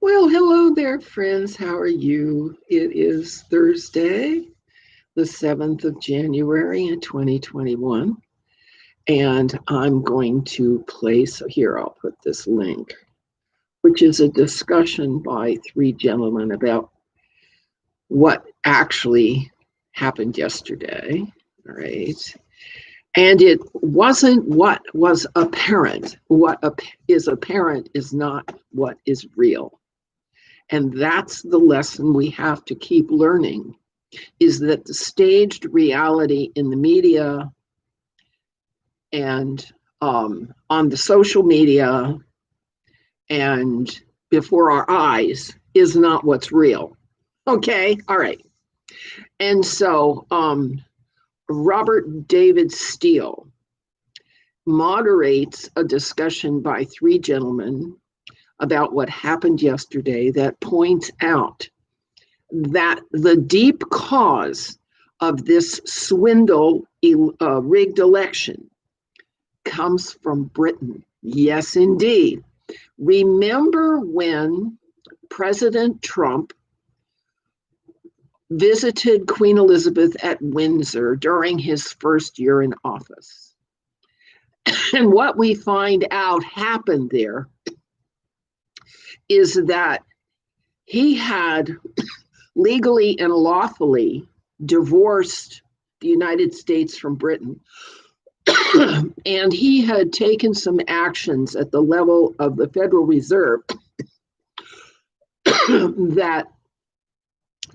Well, hello there, friends. How are you? It is Thursday, the 7th of January in 2021, and I'm going to place here, I'll put this link, which is a discussion by three gentlemen about what actually happened yesterday. All right. And it wasn't what was apparent. What is apparent is not what is real. And that's the lesson we have to keep learning, is that the staged reality in the media and on the social media and before our eyes is not what's real. Okay, all right. And so Robert David Steele moderates a discussion by three gentlemen about what happened yesterday that points out that the deep cause of this swindle rigged election comes from Britain. Yes, indeed. Remember when President Trump visited Queen Elizabeth at Windsor during his first year in office? And what we find out happened there is that he had legally and lawfully divorced the United States from Britain. And he had taken some actions at the level of the Federal Reserve that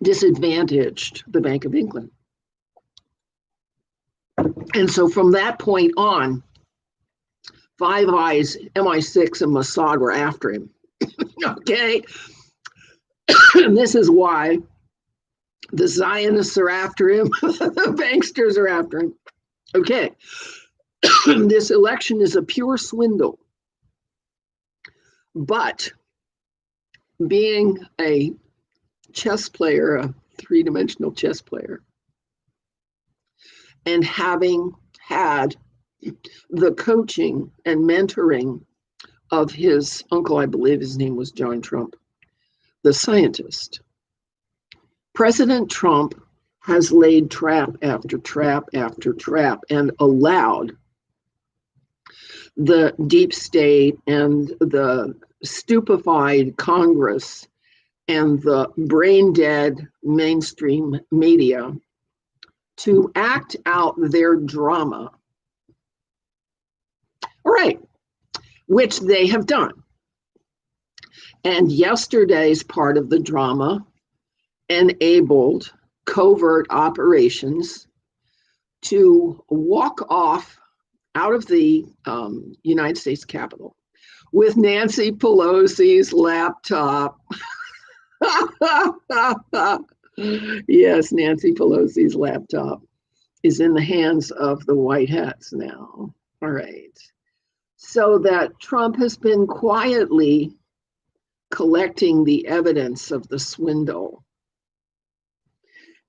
disadvantaged the Bank of England. And so from that point on, Five Eyes, MI6, and Mossad were after him. Okay. And this is why the Zionists are after him, the banksters are after him. Okay. This election is a pure swindle. But being a chess player, a three-dimensional chess player, and having had the coaching and mentoring of his uncle, I believe his name was John Trump, the scientist, President Trump has laid trap after trap after trap and allowed the deep state and the stupefied Congress and the brain dead mainstream media to act out their drama. All right, which they have done. And yesterday's part of the drama enabled covert operations to walk off out of the United States Capitol with Nancy Pelosi's laptop. Yes, Nancy Pelosi's laptop is in the hands of the White Hats now. All right. So that Trump has been quietly collecting the evidence of the swindle.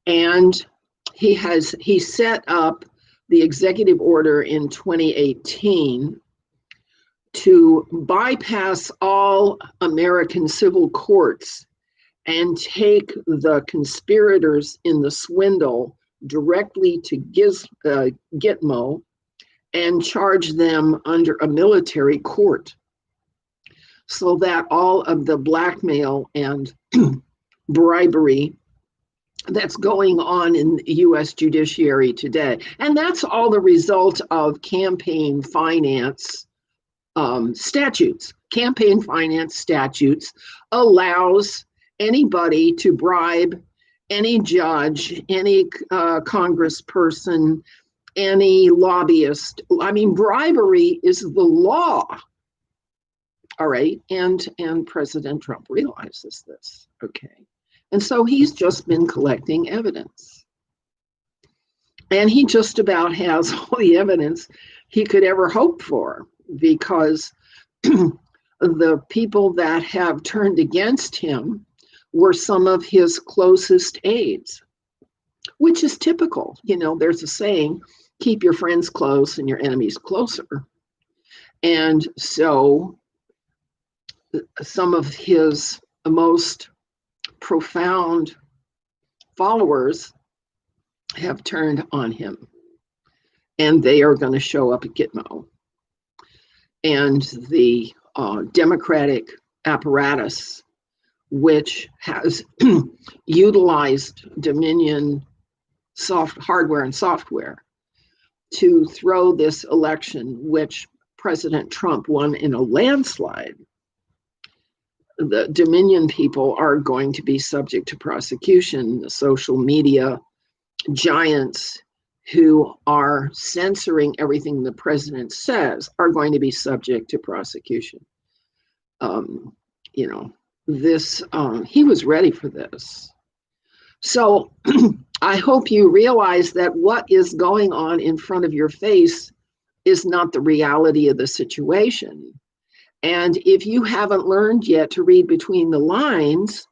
And he set up the executive order in 2018 to bypass all American civil courts and take the conspirators in the swindle directly to Gitmo and charge them under a military court, so that all of the blackmail and bribery that's going on in the US judiciary today, and that's all the result of campaign finance statutes. Campaign finance statutes allows anybody to bribe any judge, any congressperson, any lobbyist. I mean, bribery is the law. All right. And President Trump realizes this. Okay. And so he's just been collecting evidence. And he just about has all the evidence he could ever hope for, because the people that have turned against him were some of his closest aides, which is typical. You know, there's a saying, keep your friends close and your enemies closer. And so some of his most profound followers have turned on him, and they are going to show up at Gitmo. And the Democratic apparatus, which has utilized Dominion hardware and software to throw this election, which President Trump won in a landslide, the Dominion people are going to be subject to prosecution. The social media giants who are censoring everything the president says are going to be subject to prosecution. He was ready for this. So I hope you realize that what is going on in front of your face is not the reality of the situation. And if you haven't learned yet to read between the lines,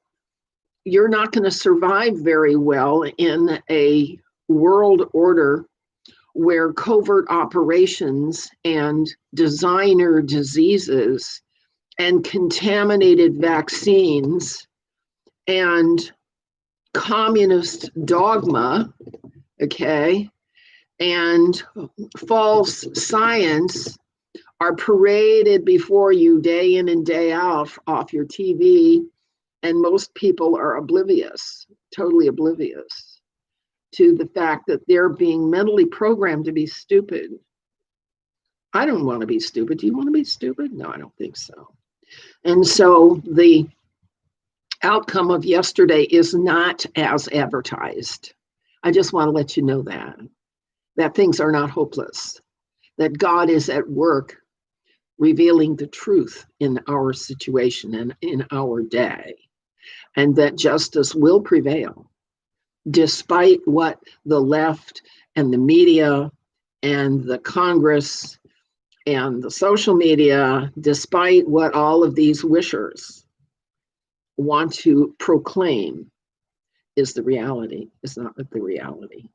you're not going to survive very well in a world order where covert operations and designer diseases and contaminated vaccines and communist dogma, okay, and false science are paraded before you day in and day out off your TV, and most people are oblivious, totally oblivious to the fact that they're being mentally programmed to be stupid. I don't want to be stupid. Do you want to be stupid? No, I don't think so. And so the outcome of yesterday is not as advertised. I just want to let you know that things are not hopeless, that God is at work revealing the truth in our situation and in our day, and that justice will prevail despite what the left and the media and the Congress and the social media, despite what all of these wishers want to proclaim is the reality, is not the reality.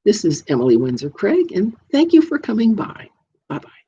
This is Emily Windsor Craig, and thank you for coming by. Bye-bye.